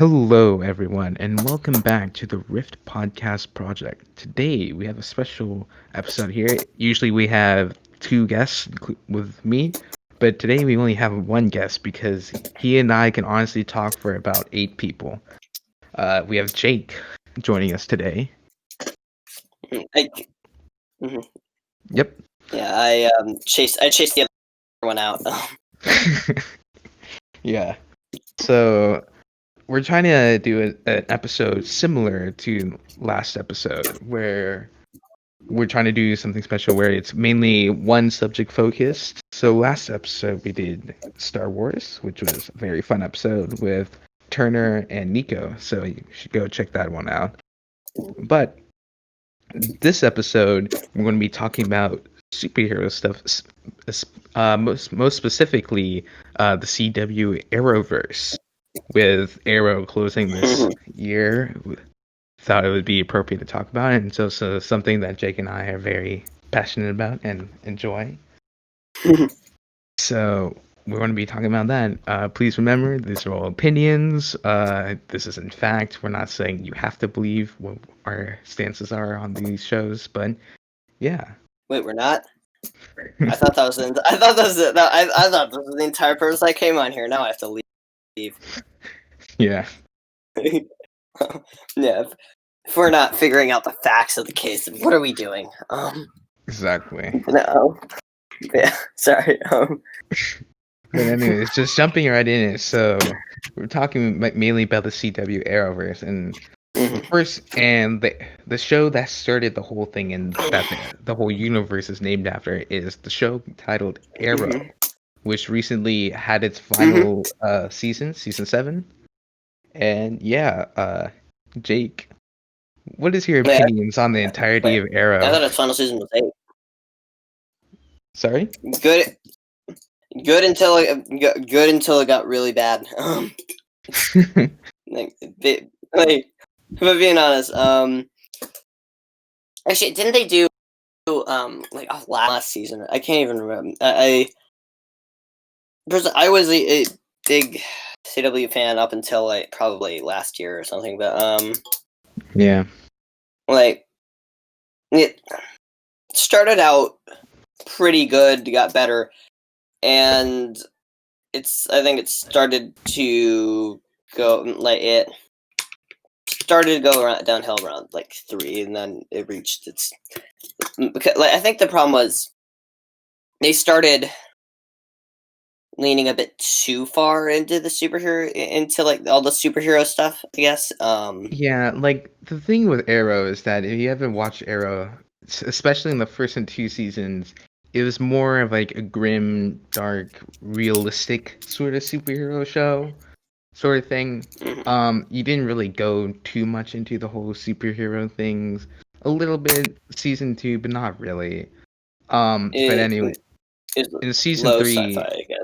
Hello, everyone, and welcome back to the Rift Podcast Project. Today, we have a special episode here. Usually, we have two guests with me, but today we only have one guest because he and I can honestly talk for about eight people. We have Jake joining us today. I, mhm. Yep. Yeah, I chased the other one out. Yeah. So, we're trying to do an episode similar to last episode where we're trying to do something special where it's mainly one subject focused. So last episode we did Star Wars, which was a very fun episode with Turner and Nico. So you should go check that one out. But this episode we're going to be talking about superhero stuff, most specifically the CW Arrowverse. With Arrow closing this year, thought it would be appropriate to talk about it, and so something that Jake and I are very passionate about and enjoy. So we're going to be talking about that. Please remember, these are all opinions. This is in fact, we're not saying you have to believe what our stances are on these shows, but yeah. Wait, we're not. I thought that was. I thought that was. I thought this was the entire purpose I came on here. Now I have to leave. Yeah. Yeah. If we're not figuring out the facts of the case, then what are we doing? Exactly. No. Yeah. Sorry. But anyways, just jumping right in it. So we're talking mainly about the CW Arrowverse, and first, and the show that started the whole thing and that the whole universe is named after is the show titled Arrow, which recently had its final season 7. And yeah, Jake, what is your opinions on the entirety of Arrow? I thought its final season was 8. Sorry? Good until it got really bad. If I'm being honest, actually, didn't they do last season? I can't even remember. I was a big CW fan up until like probably last year or something, but yeah, like it started out pretty good, got better, and I think it started to go downhill around like 3, and then it reached its. Because, I think the problem was they started leaning a bit too far into all the superhero stuff, I guess. Yeah, like the thing with Arrow is that if you haven't watched Arrow, especially in the first and 2 seasons, it was more of like a grim, dark, realistic sort of superhero show, sort of thing. You didn't really go too much into the whole superhero things. A little bit season 2, but not really. But anyway, in season 3, sci-fi, I guess.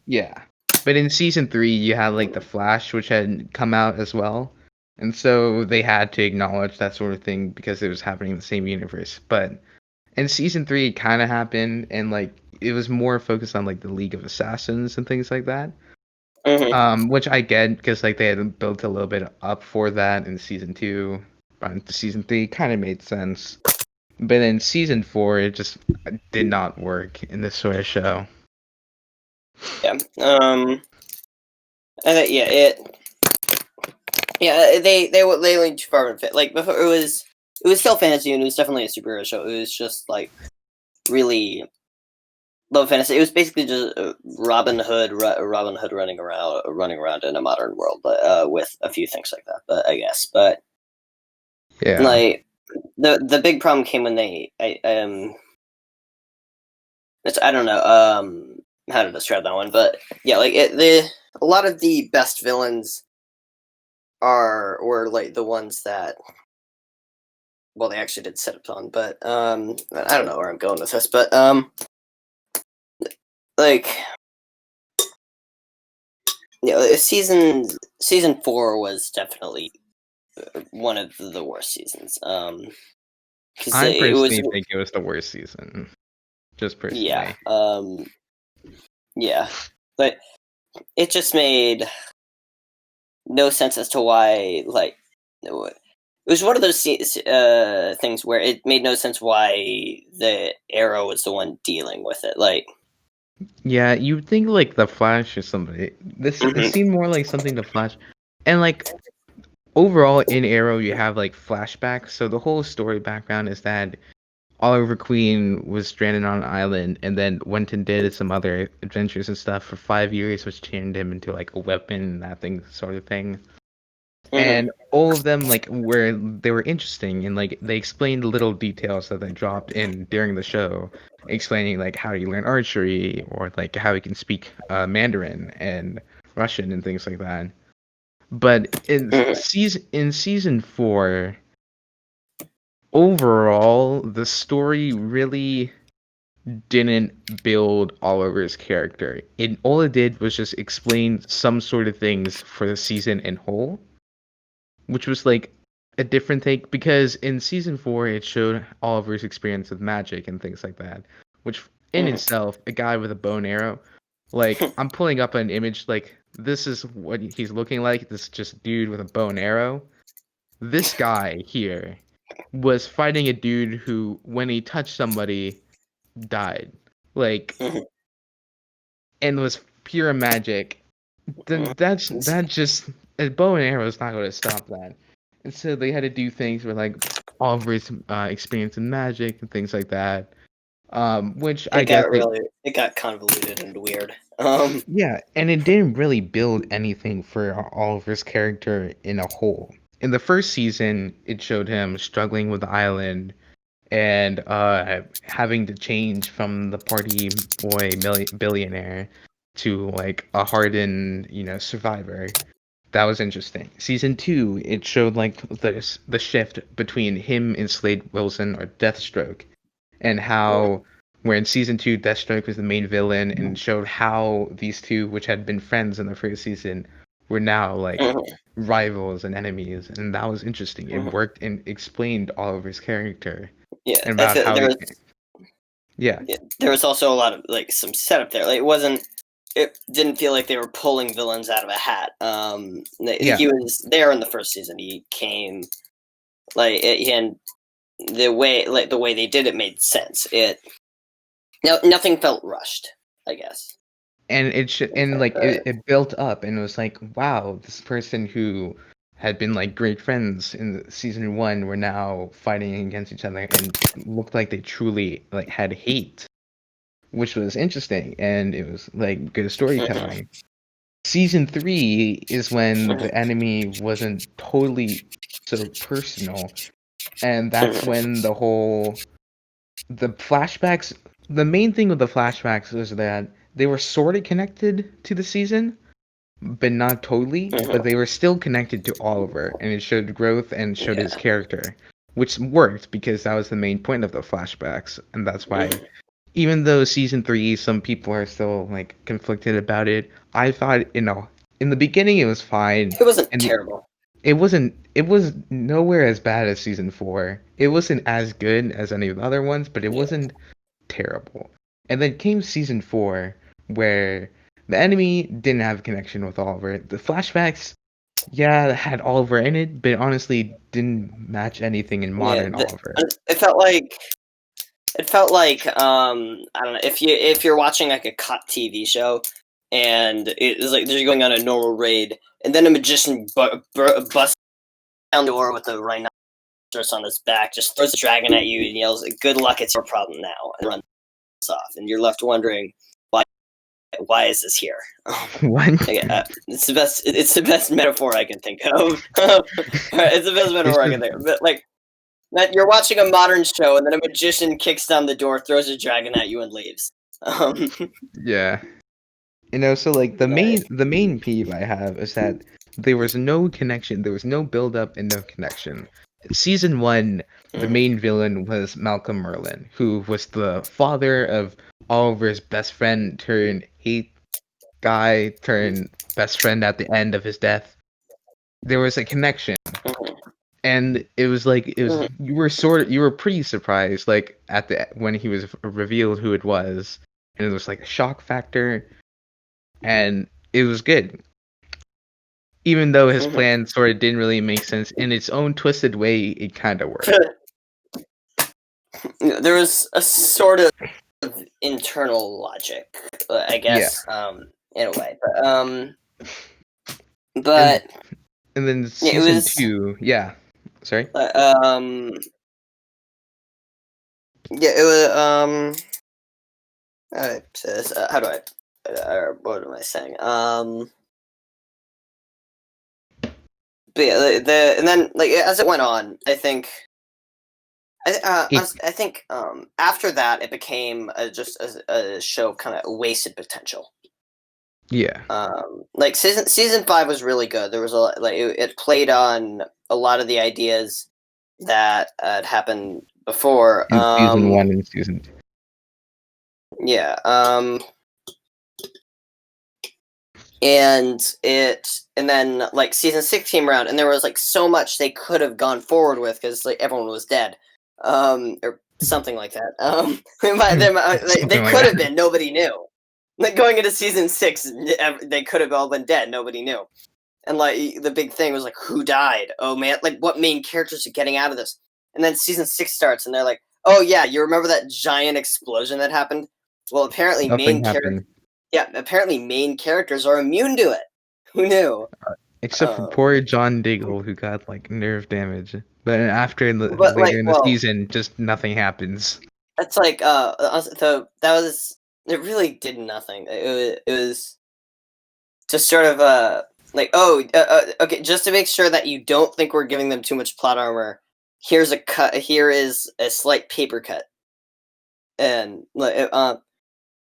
yeah. But in season 3, you had like the Flash, which had come out as well. And so they had to acknowledge that sort of thing because it was happening in the same universe. But in season 3, it kind of happened, and like it was more focused on like the League of Assassins and things like that. Which I get because like they had built a little bit up for that in season 2. But into season 3, kind of made sense. But in season 4, it just did not work in this sort of show. Yeah. They leaned too far and fit. Like before, it was still fantasy, and it was definitely a superhero show. It was just like really low fantasy. It was basically just Robin Hood running around in a modern world, but with a few things like that. But I guess, yeah, like the big problem came when I don't know how to describe that one, but yeah, like a lot of the best villains were like the ones that, well, they actually did set up on, but I don't know where I'm going with this, but like, yeah, season 4 was definitely one of the worst seasons. I personally think it was the worst season, just personally. Yeah, yeah, but it just made no sense as to why, like, it was one of those things where it made no sense why the Arrow was the one dealing with it. Like, Yeah, you'd think like the Flash or somebody. This it mhm, seemed more like something the Flash, and like overall in Arrow you have like flashbacks. So the whole story background is that Oliver Queen was stranded on an island and then went and did some other adventures and stuff for 5 years, which turned him into like a weapon, that thing sort of thing. mhm, And all of them like they were interesting and like they explained little details that they dropped in during the show, explaining like how you learn archery or like how you can speak Mandarin and Russian and things like that. But mhm, in season 4, overall the story really didn't build Oliver's character. All it did was just explain some sort of things for the season in whole, which was like a different take because in season 4 it showed Oliver's experience with magic and things like that, which in mhm, itself, a guy with a bow and arrow, like I'm pulling up an image like this is what he's looking like, this just dude with a bow and arrow. This guy here was fighting a dude who when he touched somebody died. Like mhm, and was pure magic, then mhm. that just a bow and arrow is not going to stop that. And so they had to do things with like Oliver's experience in magic and things like that. Which I guess It got convoluted and weird. yeah, and it didn't really build anything for Oliver's character in a whole. In the first season, it showed him struggling with the island and having to change from the party boy billionaire to like a hardened, survivor. That was interesting. Season 2, it showed like the shift between him and Slade Wilson or Deathstroke, and how where in season 2 Deathstroke was the main villain and showed how these two, which had been friends in the first season, were now like Mhm, rivals and enemies, and that was interesting. It mhm. worked and explained Oliver's character Yeah, and I about feel how he, yeah, there was also a lot of like some setup there. Like, it wasn't. It didn't feel like they were pulling villains out of a hat. yeah, He was there in the first season. He came and the way they did it made sense. Nothing felt rushed, I guess. and it built up and it was like, wow, this person who had been like great friends in season 1 were now fighting against each other and looked like they truly like had hate, which was interesting and it was like good storytelling. Season 3 is when the enemy wasn't totally so personal, and that's when the flashbacks the main thing with the flashbacks was that they were sort of connected to the season, but not totally, but they were still connected to Oliver, and it showed growth and showed his Yeah. character, which worked because that was the main point of the flashbacks, and that's why Mhm. even though season 3 some people are still like conflicted about it, I thought in the beginning it was fine, It wasn't and terrible. it was nowhere as bad as season 4. It wasn't as good as any of the other ones, but it Yeah. wasn't terrible. And then came season 4, where the enemy didn't have a connection with Oliver. The flashbacks, yeah, had Oliver in it, but honestly didn't match anything in Yeah. modern Oliver. It felt like I don't know, if you're watching like a cop TV show and it's like they're going on a normal raid and then a magician busts down the door with a rhinoceros on his back, just throws a dragon at you and yells, "Good luck, it's your problem now," and runs off, and you're left wondering why is this here? What? It's the best. It's the best metaphor I can think of. It's the best It's metaphor I just can think of. But like that, you're watching a modern show, and then a magician kicks down the door, throws a dragon at you, and leaves. Um, yeah. So like right. the main peeve I have is that there was no connection, there was no build up and no connection. Season 1, the Mhm, main villain was Malcolm Merlin, who was the father of Oliver's best friend turned hate guy turned best friend at the end of his death. There was a connection, mhm, and it was like mhm, you were pretty surprised like at the when he was revealed who it was, and it was like a shock factor, and it was good. Even though his plan sort of didn't really make sense in its own twisted way, it kind of worked. There was a sort of internal logic, I guess, in a way. But and then yeah, it season was 2, yeah. Sorry. yeah, it was how do I? What am I saying? But yeah, and then like as it went on, I think. I think after that it became just a show kind of wasted potential. Yeah. Like season 5 was really good. There was it played on a lot of the ideas that had happened before. In season 1 and season 2. Yeah. And then like season 6 came around, and there was like so much they could have gone forward with because like everyone was dead, or something like that. They could have been. Nobody knew. Like going into season 6, they could have all been dead. Nobody knew. And like the big thing was like, who died? Oh man, like what main characters are getting out of this? And then season 6 starts, and they're like, oh yeah, you remember that giant explosion that happened? Well, apparently apparently main characters are immune to it. Who knew? Except for poor John Diggle, who got like nerve damage. But later in the season, just nothing happens. That's like it really did nothing. It was just sort of okay, just to make sure that you don't think we're giving them too much plot armor. Here's a cut. Here is a slight paper cut, and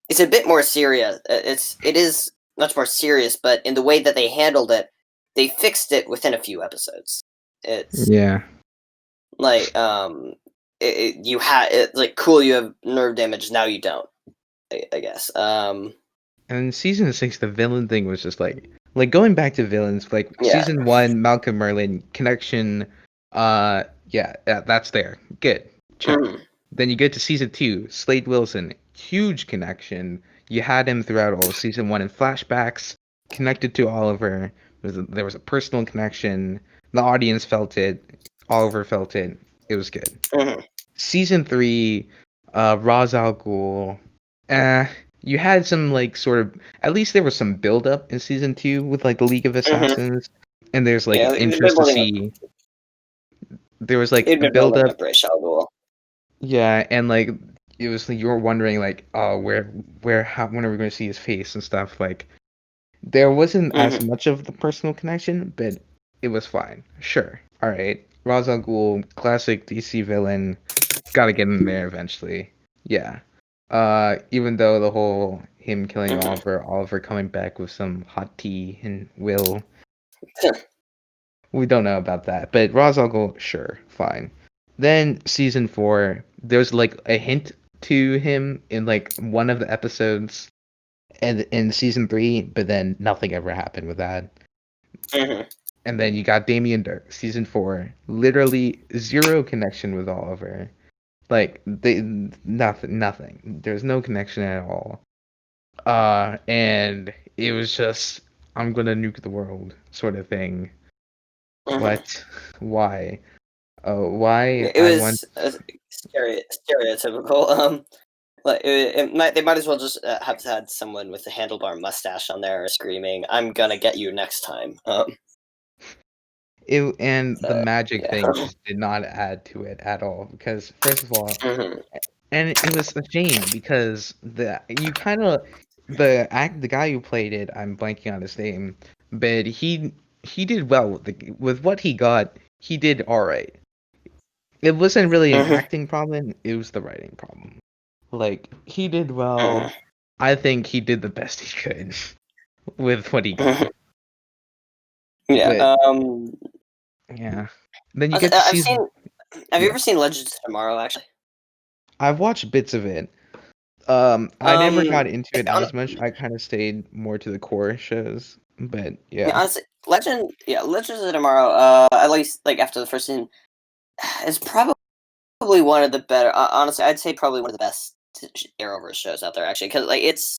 it's a bit more serious. It is much more serious, but in the way that they handled it, they fixed it within a few episodes. It's like it's like cool. You have nerve damage now. You don't. I guess. And in season 6, the villain thing was just like going back to villains. Like season 1, Malcolm Merlin connection. That's there. Good. Check. Then you get to season 2, Slade Wilson, huge connection. You had him throughout all of season 1 in flashbacks, connected to Oliver. There was a personal connection. The audience felt it. Oliver felt it. It was good. Season 3, Ra's al Ghul. You had some like sort of, at least there was some build up in season 2 with like the League of Assassins, and there's like interest to see. There was like build up. Yeah, and like it was like you were wondering like, oh, when are we going to see his face and stuff. Like there wasn't as much of the personal connection, but it was fine. Sure, all right. Ra's al Ghul, classic DC villain, gotta get in there eventually. Yeah. Even though the whole him killing Oliver coming back with some hot tea and Will, we don't know about that. But Ra's al Ghul, sure, fine. Then season 4, there's like a hint to him in like one of the episodes, and in season 3, but then nothing ever happened with that. And then you got Damien Dirk, season 4, literally zero connection with Oliver. Like nothing. There's no connection at all. And it was just I'm gonna nuke the world sort of thing. What? Why? Why? It was stereotypical. Like they might as well just have had someone with a handlebar mustache on there screaming, "I'm gonna get you next time." The magic thing just did not add to it at all, because first of all, and it was a shame because the guy who played it, I'm blanking on his name, but he did well with what he got. He did all right. It wasn't really an acting problem; it was the writing problem. Like he did well. I think he did the best he could with what he got. Yeah. Yeah. Then you get to season. Have you ever seen Legends of Tomorrow? Actually, I've watched bits of it. I never got into it as much. I kind of stayed more to the core shows, but yeah. Honestly, Legends of Tomorrow. At least like after the first season, is probably one of the better. Honestly, I'd say probably one of the best Arrowverse shows out there. Actually, because like it's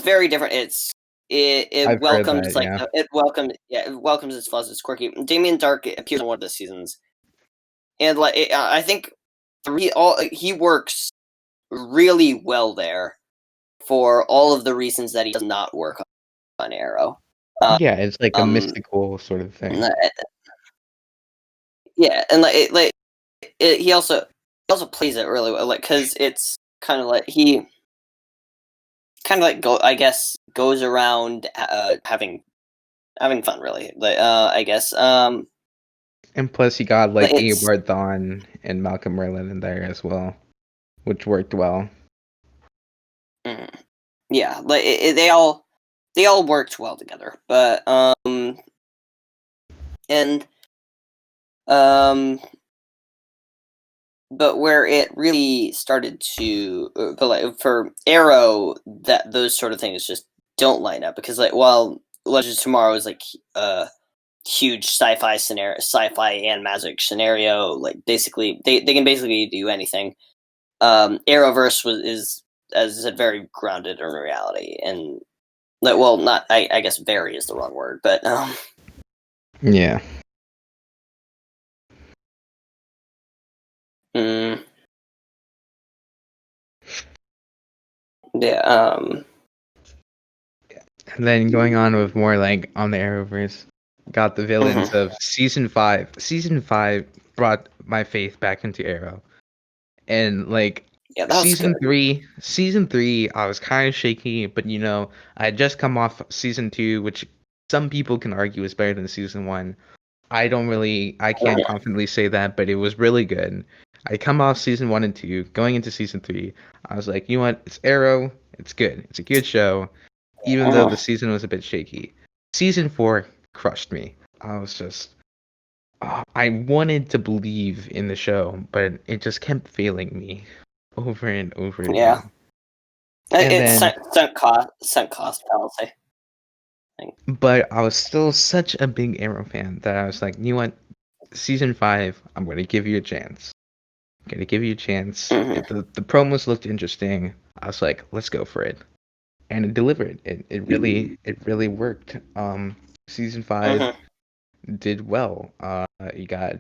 very different. It's it I've heard welcomes that, yeah. it welcomes its flaws. It's quirky. Damien Dark appears in one of the seasons, and I think he works really well there for all of the reasons that he does not work on Arrow. Yeah, it's like a Um, mystical sort of thing. yeah, and he also plays it really well, like because it's kind of like he kind of like goes around having fun really, I guess And plus, you got like it's Eobard Thawne and Malcolm Merlin in there as well, which worked well. mm, yeah, they all worked well together, but and um but where it really started to but like for Arrow, that those sort of things just don't line up, because like while Legends of Tomorrow is like huge sci-fi and magic scenario, like basically they can basically do anything. Arrowverse is, as I said, very grounded in reality, and like, well, not I guess very is the wrong word, but Yeah. mm, yeah, And then going on with more like on the Arrowverse, got the villains mhm. of season 5. Season 5 brought my faith back into Arrow. And like Yeah, that was good. season 3 I was kind of shaky, but I had just come off season 2, which some people can argue is better than season 1. I can't confidently say that, but it was really good. I come off season 1 and 2, going into season 3, I was like, you know what, it's Arrow, it's good, it's a good show, even though the Mhm. season was a bit shaky. Season 4 crushed me. I was just I wanted to believe in the show, but it just kept failing me over and over Yeah, again. And it's then, sunk cost fallacy. I think. but I was still such a big Arrow fan that I was like, you know what? Season 5, I'm going to give you a chance. I'm going to give you a chance. Mhm. The promos looked interesting. I was like, let's go for it. And it delivered. It really worked. Season 5 Mhm. did well. You got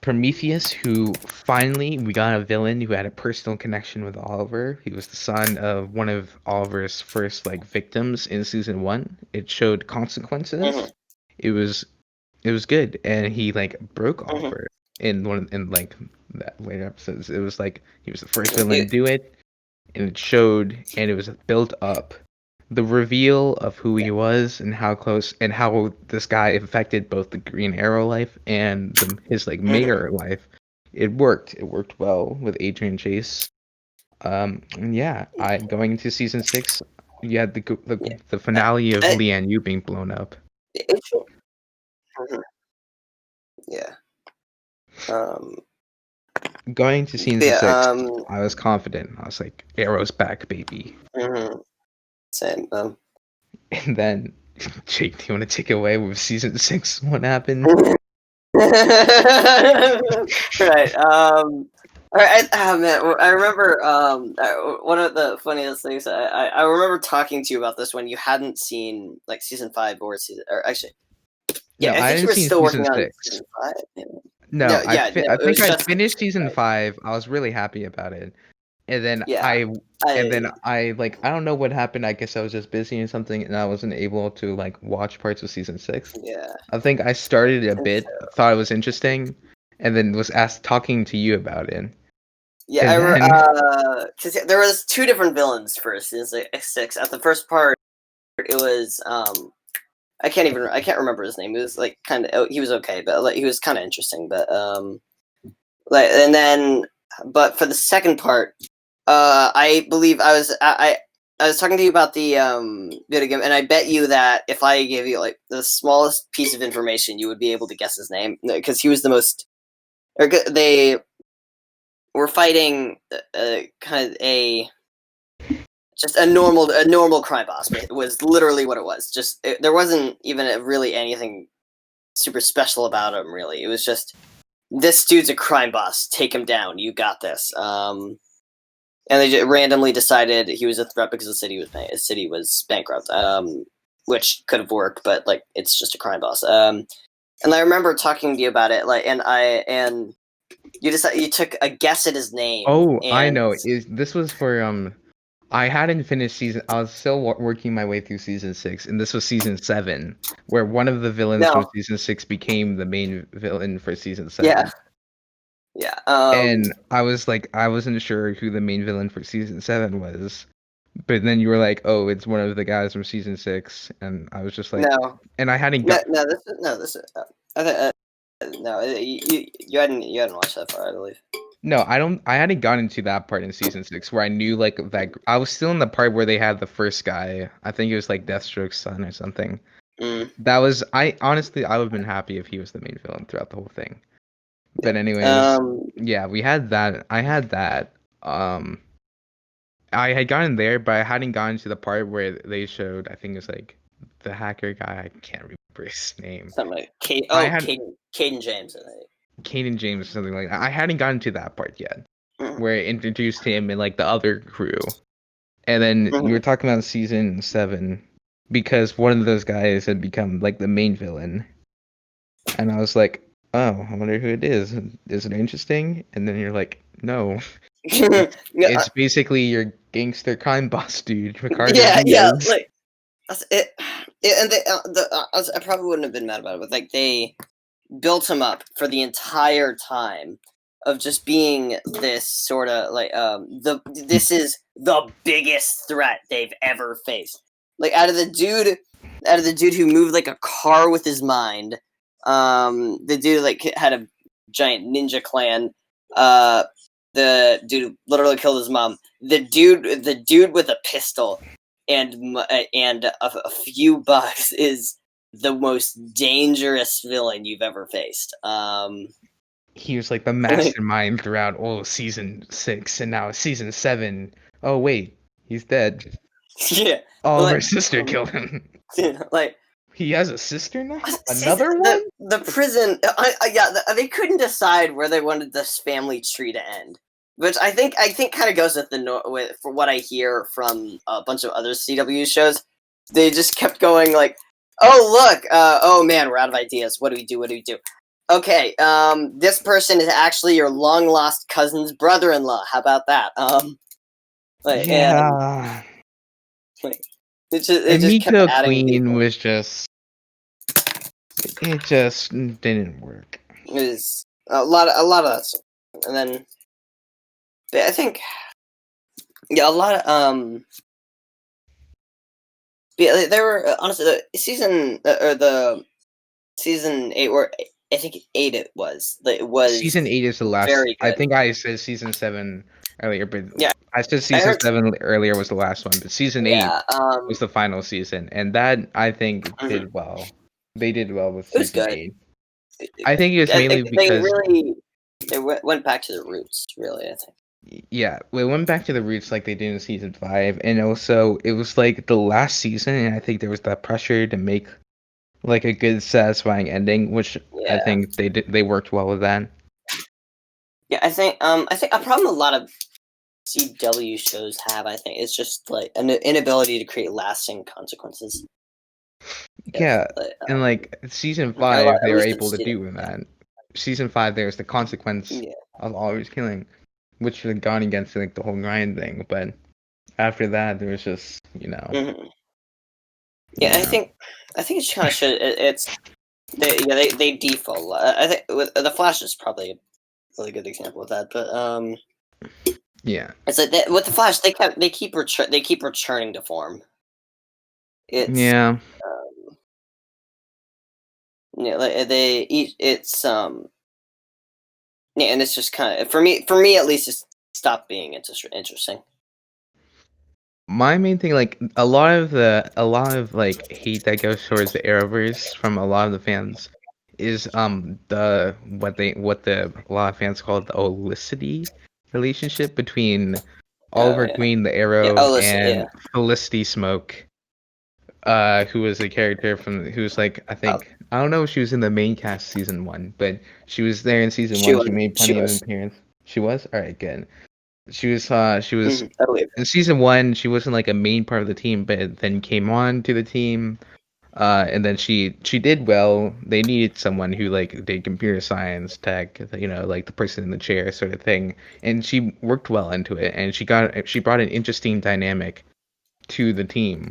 Prometheus, who finally we got a villain who had a personal connection with Oliver. He was the son of one of Oliver's first like victims in season 1. It showed Mhm. consequences. It was it was good, and he like broke Mhm. Oliver in like that later episodes. It was like he was the first villain to It, do it, and it showed, and it was built up. The reveal of who he was and how close and how this guy affected both the Green Arrow life and his like mhm. mayor life. It worked. It worked well with Adrian Chase. And yeah, I going into season 6, you had Yeah. the finale of I, Lian Yu being blown up. it, mhm. Yeah. Um. Going to season Yeah. 6, I was confident. I was like, Arrow's back, baby. Mhm. Same. And then, Jake, do you want to take away with season 6? What happened? Right. All right. Man, I remember. One of the funniest things. I remember talking to you about this when you hadn't seen like season 5 or season. Or actually, No, yeah, I I think you hadn't were seen still season working on 6. season 5. Yeah. No, No. Yeah. No. I It think was I'd just finished season season 5. 5. I was really happy about it. And then Yeah. I. I don't know what happened. I guess I was just busy or something, and I wasn't able to like watch parts of season 6. Yeah. I think I started it a And bit, thought it was interesting, and then was asked talking to you about it. yeah, And then because there was two different villains for season 6. At the first part, it was I can't remember his name. It was like kind of he was okay, but like he was kind of interesting. But like and then but for the second part, I believe I was talking to you about the video game, and I bet you that if I gave you like the smallest piece of information, you would be able to guess his name, because he was the most. They were fighting kind of a just a normal crime boss. It was literally what it was. There wasn't even really anything super special about him. Really, it was just this dude's a crime boss. Take him down. You got this. and they just randomly decided he was a threat because the city was bankrupt. Which could have worked, but like it's just a crime boss. And I remember talking to you about it, like, and you took a guess at his name. Oh, I And know. This was for I hadn't finished season. I was still working my way through season 6, and this was season 7, where one of the villains from no, season 6 became the main villain for season 7. yeah, yeah. And I was like, I wasn't sure who the main villain for season 7 was, but then you were like, "Oh, it's one of the guys from season 6," and I was just like, No, and I hadn't no, got. no. This is. No, you hadn't watched that far, I believe. No, I don't. I hadn't gotten to that part in season 6 where I knew like that. I was still in the part where they had the first guy. I think it was like Deathstroke's son or something. Mm. That was I honestly I would have been happy if he was the main villain throughout the whole thing. But Yeah. anyways, yeah, we had that. I had that. I had gotten there, but I hadn't gotten to the part where they showed. I think it was like the hacker guy. I can't remember his name. Something like Caden James, I think. Caden James or something like that. I hadn't gotten to that part yet, Mm. where it introduced him and like the other crew. And then you were talking about season 7 because one of those guys had become like the main villain. And I was like, oh, I wonder who it is. Is it interesting? And then you're like, no. It's basically your gangster crime boss dude, Ricardo yeah, Diaz. like it, and I probably wouldn't have been mad about it, but like they built him up for the entire time of just being this sort of like this is the biggest threat they've ever faced. Like out of the dude who moved like a car with his mind, the dude like had a giant ninja clan, the dude literally killed his mom. The dude with a pistol and a few bucks is the most dangerous villain you've ever faced. He was like the mastermind throughout season 6, and now season 7. Oh wait, he's dead. Yeah, Oliver's sister killed him. Like He has a sister now. Another one. The prison. They couldn't decide where they wanted this family tree to end, which I think kind of goes with for what I hear from a bunch of other CW shows. They just kept going like, oh look, oh man, we're out of ideas. What do we do? What do we do? Okay, this person is actually your long lost cousin's brother-in-law. How about that? Yeah. It just kept Miko adding Queen people. was just. It just didn't work. It was a lot of that stuff. And then I think a lot of there were honestly the season or the season 8 or I think 8 it was Season 8 is the last. very good. I think I said season 7 earlier, but Yeah, I said season 7 earlier was the last one, but season 8 was the final season, and that I think did well. They did well with it was season good. 8. I think it was mainly because they went back to the roots. Really, I think. Yeah, we went back to the roots like they did in season 5, and also it was like the last season, and I think there was that pressure to make like a good, satisfying ending, which I think they did. They worked well with that. Yeah, I think a problem a lot of CW shows have, I think, is just like an inability to create lasting consequences. Yeah, and like season 5, they were able to do that. Season 5, there's the consequence of Oliver's killing, which had gone against like the whole grind thing. But after that, there was just Yeah, I think it kind of should. They default. I think the Flash is probably a really good example of that. But yeah, it's like with the Flash, they keep returning to form. It's yeah. and it's just kind of for me at least, it's stopped being interesting. My main thing, like a lot of like hate that goes towards the Arrowverse from a lot of the fans is the what a lot of fans call the Olicity relationship between Oliver Queen, the Arrow, and Felicity Smoke, who was a character who's like I don't know if she was in the main cast season 1, but she was there in season 1. She made plenty of appearances. She was? Alright, good. She was I believe. in season one. She wasn't like a main part of the team, but then came on to the team. And then she did well. They needed someone who like did computer science, tech, like the person in the chair sort of thing. And she worked well into it, and she brought an interesting dynamic to the team.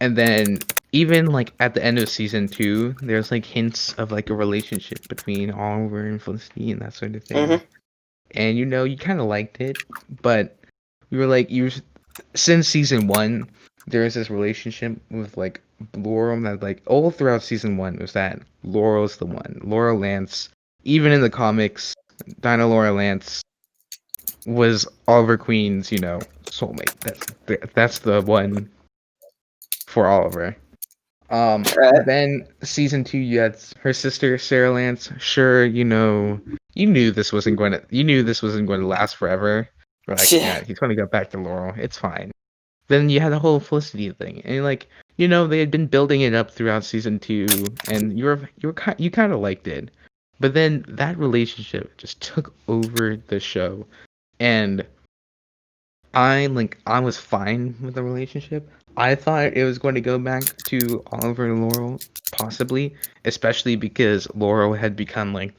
And then even like at the end of season two, there's like hints of like a relationship between Oliver and Felicity and that sort of thing. Mm-hmm. And you kind of liked it, but we were like you since season one, there is this relationship with like Laurel that like all throughout season one was that Laurel's the one. Laurel Lance, even in the comics, Dinah Laurel Lance was Oliver Queen's, soulmate. That's the one for Oliver. Right. Then season two, you had her sister Sarah Lance. Sure, you knew this wasn't going to last forever. We're like, Yeah. yeah, he's going to go back to Laurel. It's fine. Then you had the whole Felicity thing, and like, they had been building it up throughout season two, and you kind of liked it, but then that relationship just took over the show, and I was fine with the relationship. I thought it was going to go back to Oliver and Laurel, possibly, especially because Laurel had become like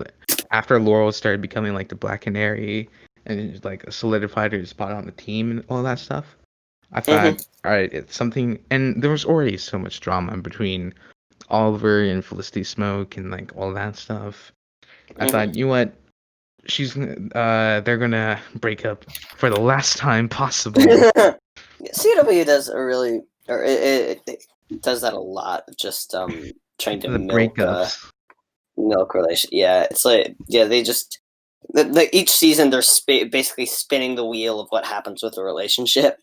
after Laurel started becoming like the Black Canary and it, like solidified her spot on the team and all that stuff. I thought, Mm-hmm. all right, it's something, and there was already so much drama between Oliver and Felicity Smoke and like all that stuff. I Mm-hmm. thought, you know what, they're gonna break up for the last time possible. CW does a really, or it does that a lot. Just trying to The milk breakups. milk relation. Yeah, it's like they just each season they're basically spinning the wheel of what happens with the relationship.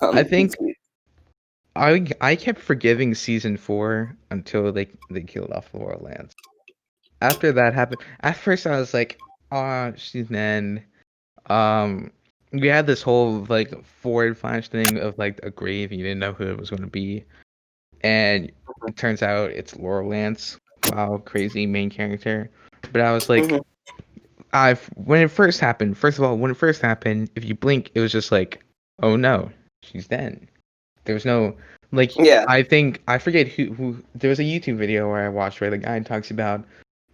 I Um, think I kept forgiving season four until they killed off Laurel Lance. After that happened, at first I was like, "Ah, she's an end." Um, we had this whole like forward flash thing of like a grave. You didn't know who it was going to be, and it turns out it's Laurel Lance. Wow, crazy main character. But I was like, mhm. I when it first happened. First of all, when it first happened, if you blink, it was just like, oh no, she's dead. There was no like. Yeah, I think I forget who. There was a YouTube video where I watched where the guy talks about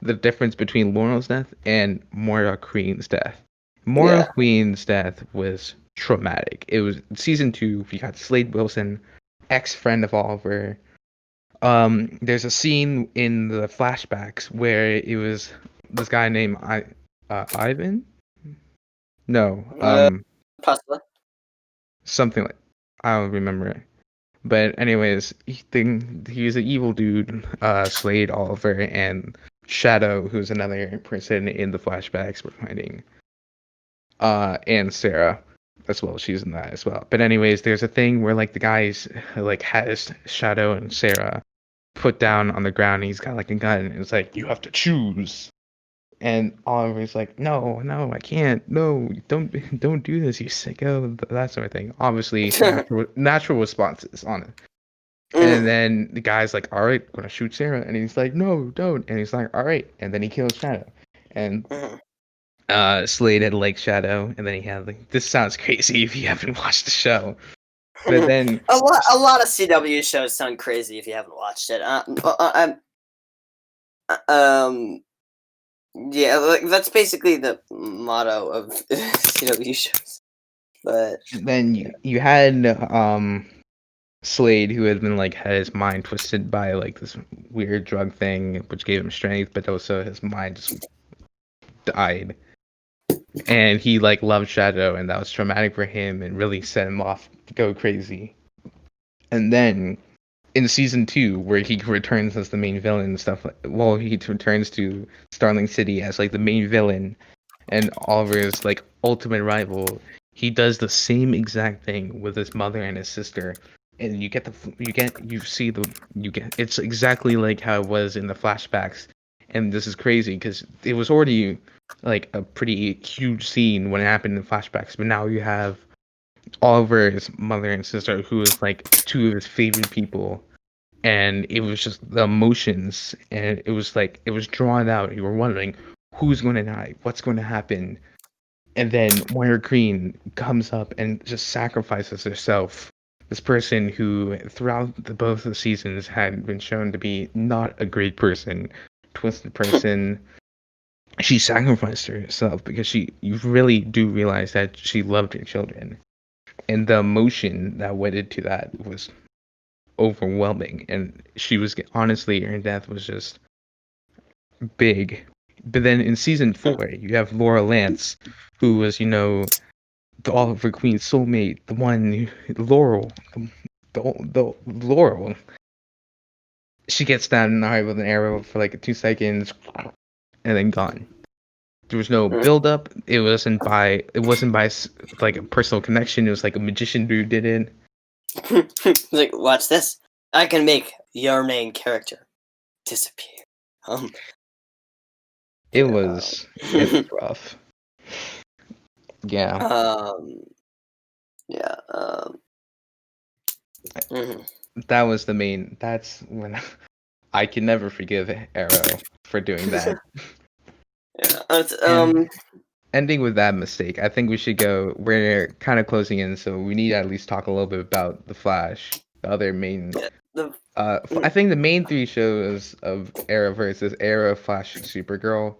the difference between Laurel's death and Moira Queen's death. Moira yeah. Queen's death was traumatic. It was season two. We got Slade Wilson, ex-friend of Oliver. There's a scene in the flashbacks where it was this guy named Ivan. No, Uh, possibly. something like I don't remember it. But anyways, he's an evil dude. Slade, Oliver, and Shadow, who's another person in the flashbacks we're finding. And Sarah as well. She's in that as well. But anyways, there's a thing where like the guys like has Shadow and Sarah put down on the ground. And he's got like a gun, and it's like you have to choose. And Oliver's like, no, no, I can't. No, don't do this, you sicko. That sort of thing. Obviously, natural responses on it. And Mhm, then the guy's like, all right, I'm gonna shoot Sarah. And he's like, no, don't. And he's like, all right. And then he kills Shadow. And mhm. Slade had like Shadow. And then he had like, this sounds crazy if you haven't watched the show. But then, A lot of CW shows sound crazy if you haven't watched it. Um, yeah, like, that's basically the motto of CW shows. But then you had Slade, who had been like had his mind twisted by like this weird drug thing, which gave him strength, but also his mind just died. And he like loved Shadow, and that was traumatic for him, and really set him off to go crazy. And then in season two, where he returns as the main villain and stuff, well, he returns to Starling City as like the main villain and Oliver's like ultimate rival. He does the same exact thing with his mother and his sister, and you get it's exactly like how it was in the flashbacks. And this is crazy because it was already like a pretty huge scene when it happened in flashbacks, but now you have Oliver's mother and sister, who is like two of his favorite people, and it was just the emotions, and it was like it was drawn out. You were wondering who's going to die, what's going to happen, and then Moira Green comes up and just sacrifices herself. This person who, throughout both the seasons, had been shown to be not a great person, twisted person. She sacrificed herself because you really do realize that she loved her children, and the emotion that went into that was overwhelming. And she was honestly, her death was just big. But then in season 4, you have Laura Lance, who was, the Oliver Queen soulmate, the one, Laurel, the Laurel. She gets stabbed in the heart with an arrow for like 2 seconds, and then gone. There was no build up. It wasn't by like a personal connection. It was like a magician dude did it. Like, watch this. I can make your main character disappear. It was rough. Yeah. Yeah. That was the main. That's when I can never forgive Arrow for doing that. Yeah. Ending with that mistake, I think we should go. We're kind of closing in, so we need to at least talk a little bit about the Flash, the other main. I think the main 3 shows of Arrowverse is Arrow, Flash, and Supergirl.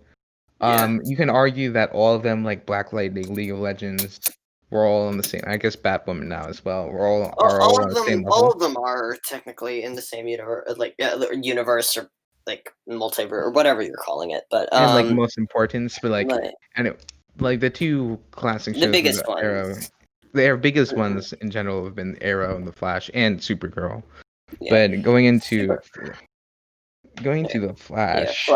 You can argue that all of them, like Black Lightning, League of Legends, we're all on the same. I guess Batwoman now as well. All on the same level. All of them are technically in the same universe, universe or like multiverse or whatever you're calling it. But and like most importance, but like the 2 classic shows, the biggest ones. Arrow, their biggest ones in general have been Arrow and the Flash and Supergirl. Yeah. But going into the Flash,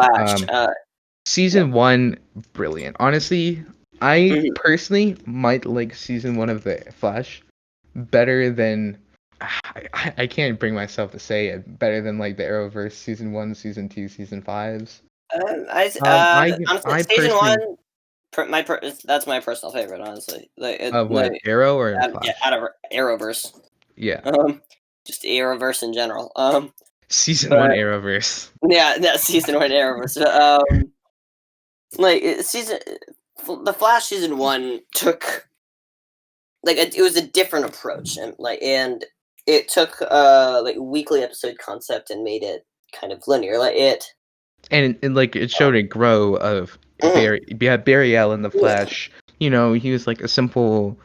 season 1, brilliant. Honestly, I personally might like season 1 of the Flash better than I can't bring myself to say it, better than like the Arrowverse season 1, season 2, season 5s. Honestly, season 1, that's my personal favorite. Honestly, Arrow or Flash? Out of Arrowverse. Yeah. Just Arrowverse in general. Season 1 Arrowverse. Yeah, that season 1 Arrowverse. The Flash season 1 took it was a different approach, and it took weekly episode concept and made it kind of linear. And it showed a grow of Barry. You had Barry Allen, the Flash. He was like a simple.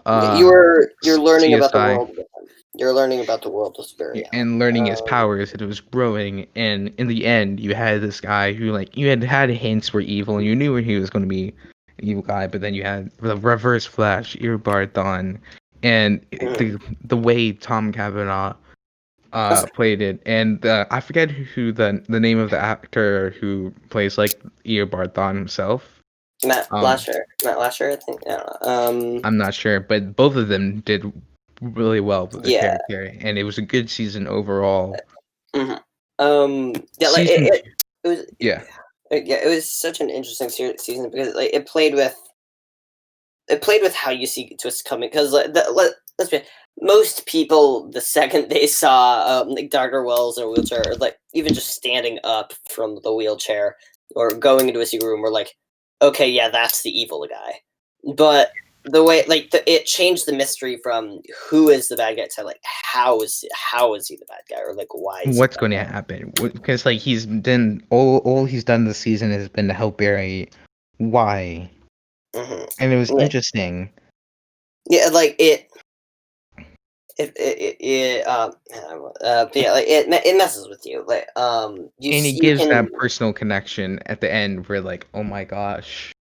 You're learning CSI. about the world with him. You're learning about the world with Barry Allen. And learning his powers, and it was growing. And in the end, you had this guy who, you had hints were evil, and you knew he was going to be an evil guy. But then you had the Reverse Flash, Eobard Thawne, and the way Tom Cavanaugh played it. And I forget who the name of the actor who plays Eobard Thawne himself. Matt Lasher, I think. I'm not sure, but both of them did really well with the character, and it was a good season overall. It was such an interesting season because it played with how you see twists coming. Because let's be most people, the second they saw Dr. Wells in a wheelchair, or even just standing up from the wheelchair or going into a secret room, were like, okay, yeah, that's the evil guy. But the way it changed the mystery from who is the bad guy to how is he the bad guy, or why is what's going to happen, because he's done all he's done this season has been to help Barry. Why? And it was interesting. Yeah, it messes with you. And it gives that personal connection at the end where oh my gosh,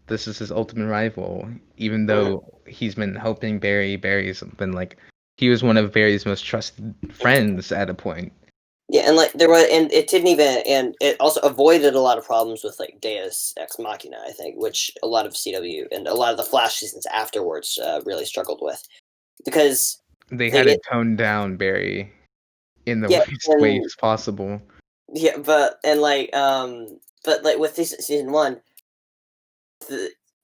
this is his ultimate rival. Even though he's been helping Barry's been he was one of Barry's most trusted friends at a point. Yeah, and it also avoided a lot of problems with Deus Ex Machina, I think, which a lot of CW and a lot of the Flash seasons afterwards really struggled with, because they had to tone down Barry in the worst ways possible. Yeah, but with season 1,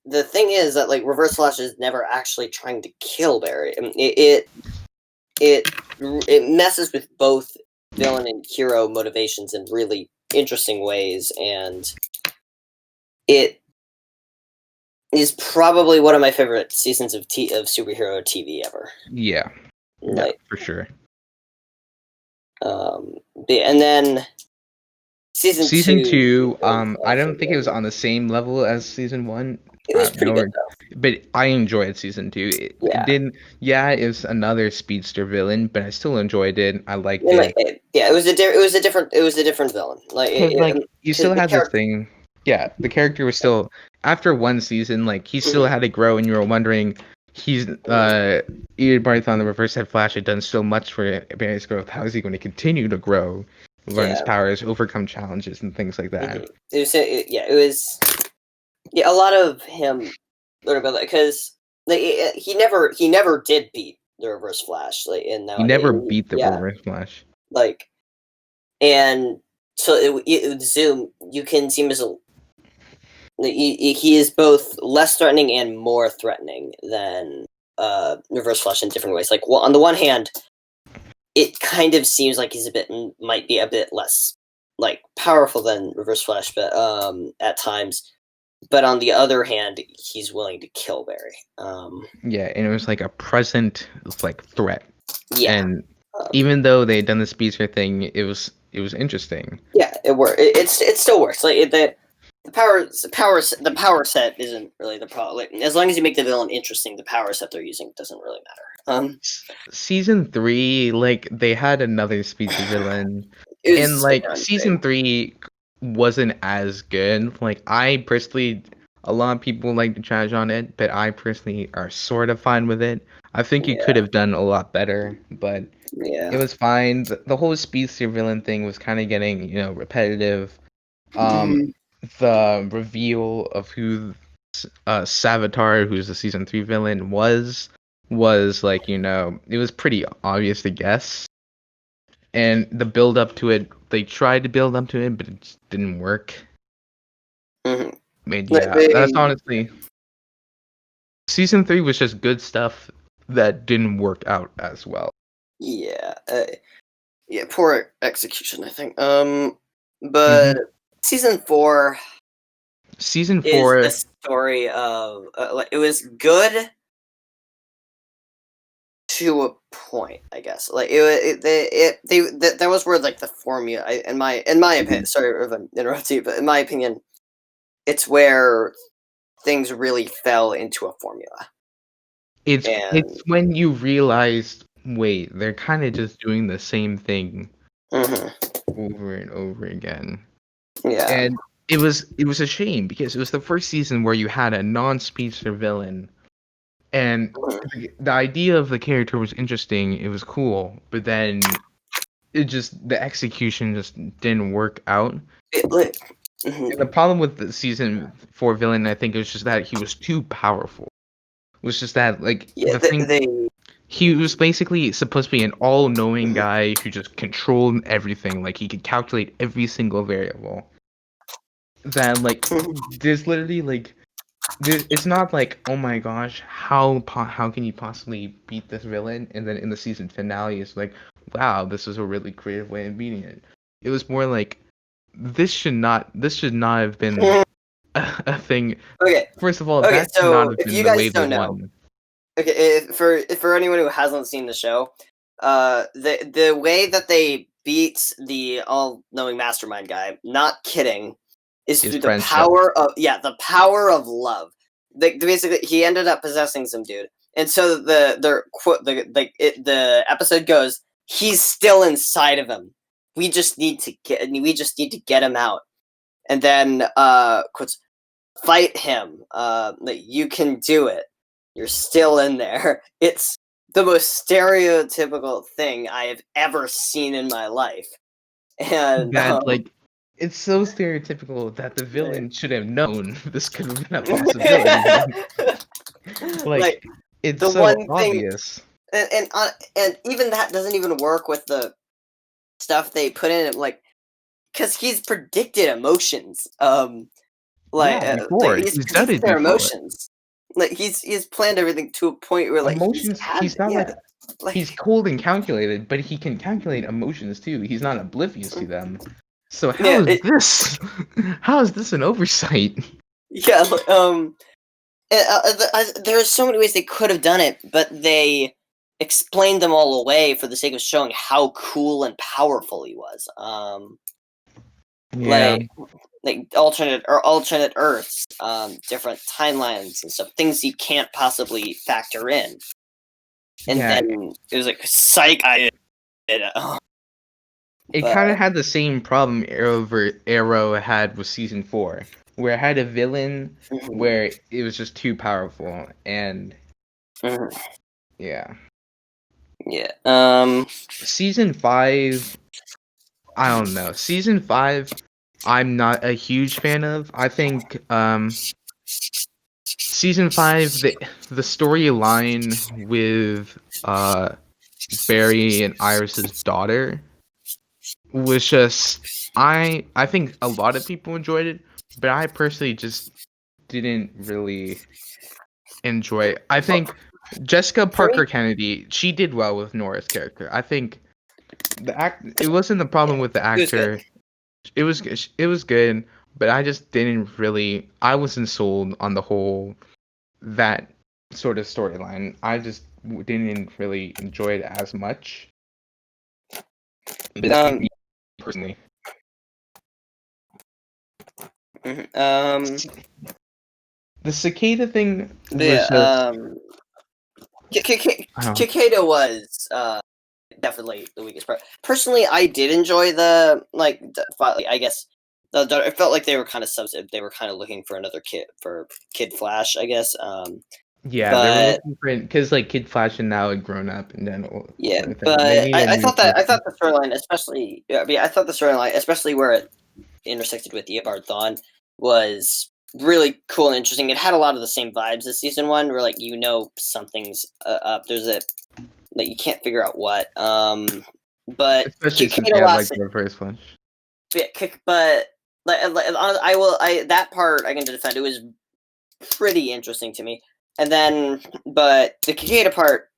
the thing is that Reverse Flash is never actually trying to kill Barry. I mean, it messes with both villain and hero motivations in really interesting ways, and it is probably one of my favorite seasons of superhero TV ever. Yeah, Like, for sure. and then season two, was I don't also think it was good. on the same level as season 1. It was pretty good though. But I enjoyed season 2. It Yeah. didn't. Yeah, it was another speedster villain, but I still enjoyed it. I liked And, it. it was a different villain. You still the had this character. thing. Yeah, the character was still after one season. Like he still had to grow, and you were wondering. He's Ian Barthon, the Reverse Head Flash, had done so much for Barry's growth. How is he going to continue to grow, learn his powers, overcome challenges, and things like that? It was a lot of him learn about that because he never did beat the Reverse Flash. He never beat the Reverse Flash. And so it would zoom. You can see him as he is both less threatening and more threatening than Reverse Flash in different ways. On the one hand, it kind of seems like he's might be a bit less powerful than Reverse Flash, but at times. But on the other hand, he's willing to kill Barry. Yeah, and it was like a present threat. Yeah, and even though they had done the speedster thing, it was interesting. Yeah, it worked. It still works. The power set isn't really the problem. As long as you make the villain interesting, the power set they're using doesn't really matter. Season 3, they had another speedster villain, and season 3 wasn't as good. I personally, a lot of people like to trash on it, but I personally are sort of fine with it. I think you could have done a lot better, but it was fine. The whole speedster villain thing was kind of getting, repetitive. The reveal of who Savitar, who's the season 3 villain, was it was pretty obvious to guess. And the build up to it, they tried to build up to it, but it just didn't work. That's honestly, season 3 was just good stuff that didn't work out as well. Yeah, poor execution, I think. But season 4 is the story of it was good to a point, I guess. That was where the formula, in my opinion. Sorry if I'm interrupting you, but in my opinion, it's where things really fell into a formula. It's when you realize, wait, they're kind of just doing the same thing over and over again. Yeah, and it was a shame because it was the first season where you had a non-speedster villain. And the idea of the character was interesting. It was cool, but then the execution just didn't work out. And the problem with the season 4 villain, I think, it was just that he was too powerful. It was just that, he was basically supposed to be an all-knowing guy who just controlled everything. He could calculate every single variable. That there's literally it's not oh my gosh, how can you possibly beat this villain? And then in the season finale, it's wow, this is a really creative way of beating it. It was more this should not have been a thing. Okay. First of all, that should not have been the way they won. Okay, for anyone who hasn't seen the show, the way that they beat the all-knowing mastermind guy, not kidding, is through the power of love. Basically, he ended up possessing some dude, and so the episode goes, he's still inside of him. We just need to get him out, and then quotes, fight him. You can do it. You're still in there. It's the most stereotypical thing I have ever seen in my life, and it's so stereotypical that the villain should have known this could have been a possibility. It's the so one obvious. Thing, and even that doesn't even work with the stuff they put in it, because he's predicted emotions. Before he's done it their before. Emotions. He's planned everything to a point where emotions. He's not he's cold and calculated, but he can calculate emotions too. He's not oblivious to them. So how is this? How is this an oversight? Yeah, There's so many ways they could have done it, but they explained them all away for the sake of showing how cool and powerful he was. Yeah. Like alternate Earths, different timelines and stuff, things you can't possibly factor in. And Yeah. then it was like psych. It kind of had the same problem Arrow had with season 4, where it had a villain where it was just too powerful, and yeah. Season 5, I don't know. Season 5, I'm not a huge fan of. I think season 5, the storyline with Barry and Iris's daughter was just, I think a lot of people enjoyed it, but I personally just didn't really enjoy it. I think Jessica Parker Kennedy, she did well with Nora's character. I think it wasn't the problem with the actor. It was good, but I just didn't really, I wasn't sold on the whole that sort of storyline. I just didn't really enjoy it as much. But that's me personally. The cicada thing was Cicada was definitely the weakest part. Personally, I did enjoy the I guess it felt like they were kind of they were kind of looking for another Kid Flash, I guess. Yeah, they were looking for it because like Kid Flash and now had grown up, and then but I thought the storyline, especially I thought the storyline, especially where it intersected with Eobard Thawne, was really cool and interesting. It had a lot of the same vibes as season 1, where like something's up. There's a like you can't figure out what. But especially since they had like the Reverse Flash. Yeah, but that part I can defend. It was pretty interesting to me. And then, but the Cicada part,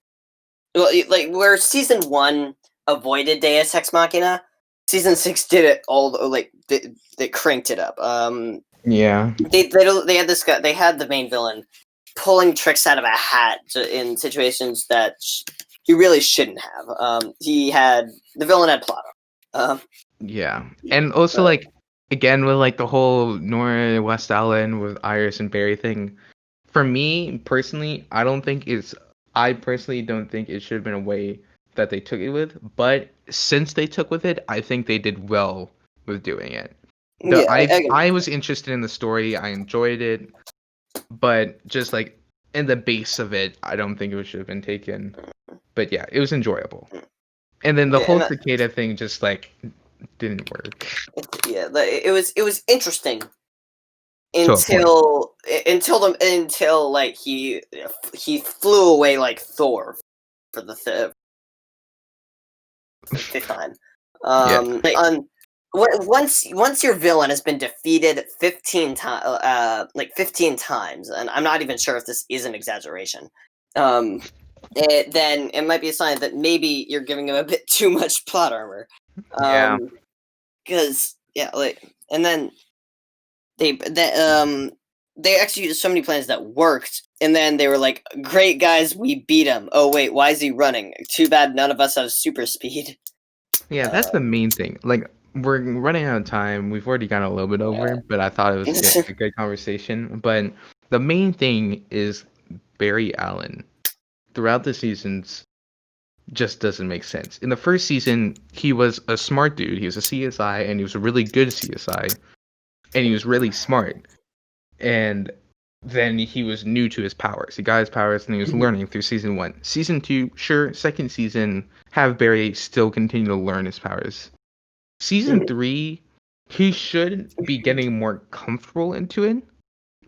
like where season 1 avoided Deus Ex Machina, season 6 did it all. Like they cranked it up. Yeah. They had this guy. They had the main villain pulling tricks out of a hat in situations that he really shouldn't have. The villain had plot. Yeah, and also like again with like the whole Nora West Allen with Iris and Barry thing. For me personally, I personally don't think it should have been a way that they took it with. But since they took with it, I think they did well with doing it. I was interested in the story. I enjoyed it, but just like in the base of it, I don't think it should have been taken. But yeah, it was enjoyable. And then the whole cicada thing just like didn't work. Yeah, it was interesting until like he flew away like Thor for the fifth time. Once your villain has been defeated 15 times, 15 times, and I'm not even sure if this is an exaggeration. Then it might be a sign that maybe you're giving him a bit too much plot armor. Because and then they executed so many plans that worked, and then they were like, "Great guys, we beat him." Oh wait, why is he running? Too bad none of us have super speed. Yeah, that's the main thing. Like we're running out of time. We've already gone a little bit over, but I thought it was a good conversation. But the main thing is Barry Allen throughout the seasons just doesn't make sense. In the first season, he was a smart dude. He was a CSI, and he was a really good CSI, and he was really smart. And then he was new to his powers. He got his powers, and he was learning through season 1. Season 2, sure. Second season, have Barry still continue to learn his powers. Season 3, he should be getting more comfortable into it,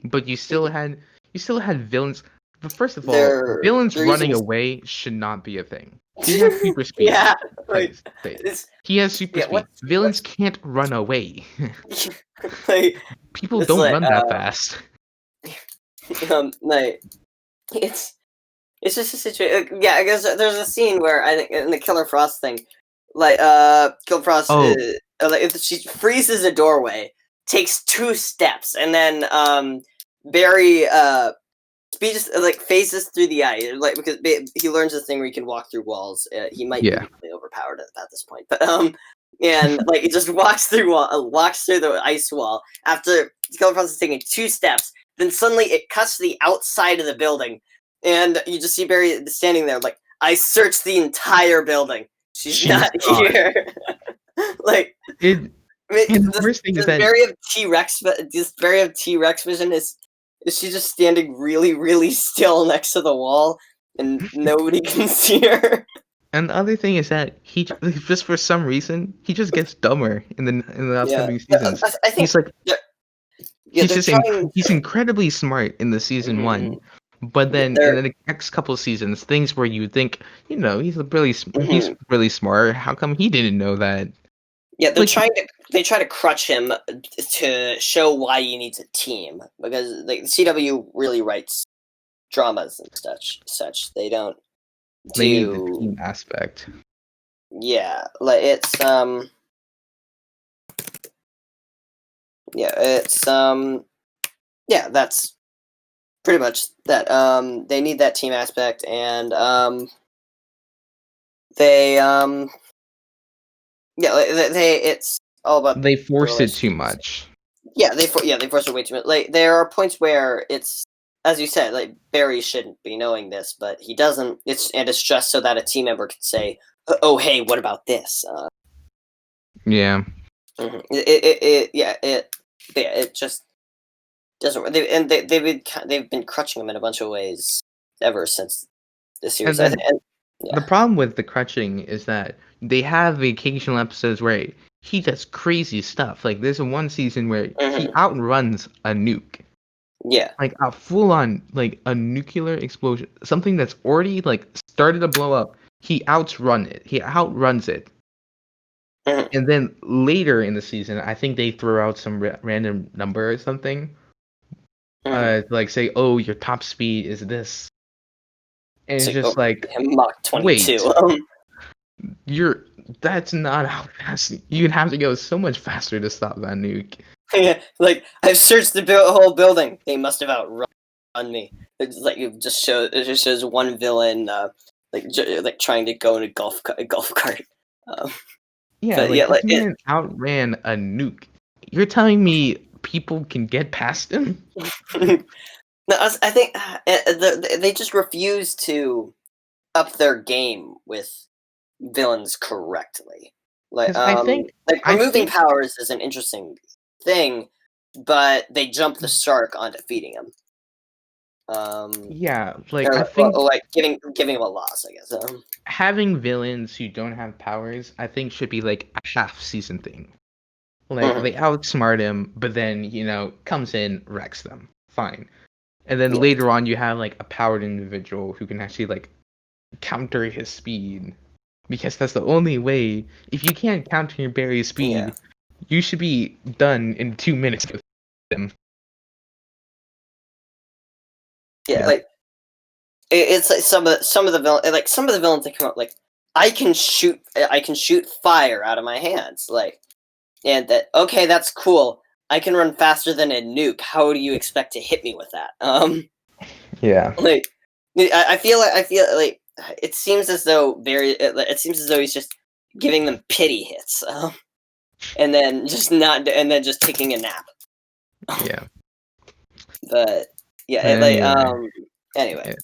but you still had villains. But first of all, villains running away should not be a thing. He has super speed. Yeah, he has super speed. Villains can't run away. People don't run that fast. It's just a situation. Yeah, I guess there's a scene where I think in the Killer Frost thing, Killer Frost, if she freezes a doorway, takes 2 steps, and then Barry Speed just like phases through the eye, like because he learns this thing where he can walk through walls. He might be really overpowered at this point, but and like he just walks through the ice wall. After the Killer Frost is taking 2 steps, then suddenly it cuts to the outside of the building, and you just see Barry standing there like, I searched the entire building. She's not gone. here. Like the worst thing is that this Barry of T-Rex vision is she just standing really, really still next to the wall, and nobody can see her. And the other thing is that he just for some reason he just gets dumber in the upcoming seasons. I think he's like he's incredibly smart in the season 1, but then in the next couple of seasons, things where you think he's really smart. How come he didn't know that? Yeah, they try to crutch him to show why he needs a team, because like the CW really writes dramas and such. They don't. They need the team aspect. Yeah, like it's yeah, that's pretty much that. They need that team aspect, and it's all about they forced it too much. Yeah, they forced it way too much. Like there are points where it's, as you said, like Barry shouldn't be knowing this, but he doesn't. It's just so that a team member can say, "Oh, hey, what about this?" Yeah. Mm-hmm. It just doesn't. They've been crutching him in a bunch of ways ever since the series. The problem with the crutching is that they have the occasional episodes where he does crazy stuff. Like there's one season where he outruns a nuke. Yeah. Like a full on like a nuclear explosion. Something that's already like started to blow up. He outruns it. And then later in the season, I think they throw out some random number or something. Like say, oh, your top speed is this. And it's just like Mach 22. Wait, that's not how fast. You'd have to go so much faster to stop that nuke. Yeah, like I've searched the whole building. They must have outrun me. It's like it just shows one villain like trying to go in a golf cart. It outran a nuke. You're telling me people can get past him? No, I think they just refuse to up their game with villains correctly. Like removing powers is an interesting thing, but they jump the shark on defeating him. Giving him a loss, I guess. Having villains who don't have powers, I think, should be like a half season thing. Like they outsmart him, but then comes in, wrecks them. Fine. And then later on, you have like a powered individual who can actually like counter his speed, because that's the only way. If you can't counter your Barry's speed, you should be done in 2 minutes with them. Yeah, like it's like some of the villains that come out like I can shoot fire out of my hands, like, and that's cool. I can run faster than a nuke. How do you expect to hit me with that? Yeah. Like, I feel like it seems as though he's just giving them pity hits, and then just taking a nap. Yeah. But anyway. Yeah.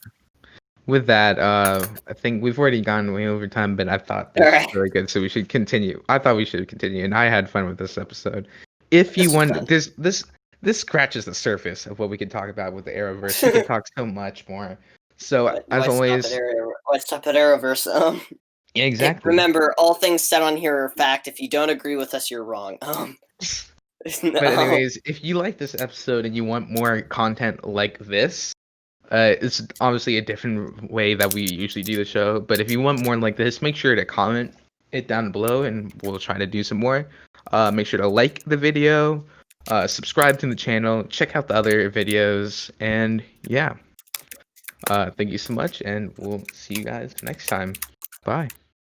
With that, I think we've already gone way over time, but I thought this was really good, so we should continue. I thought we should continue, and I had fun with this episode. If you want, this scratches the surface of what we could talk about with the Arrowverse. We could talk so much more. So as always, let's stop at Arrowverse. Yeah, exactly. Remember, all things said on here are fact. If you don't agree with us, you're wrong. But anyways, if you like this episode and you want more content like this, it's obviously a different way that we usually do the show. But if you want more like this, make sure to comment it down below, and we'll try to do some more. Make sure to like the video, subscribe to the channel, check out the other videos, and yeah. Thank you so much, and we'll see you guys next time. Bye.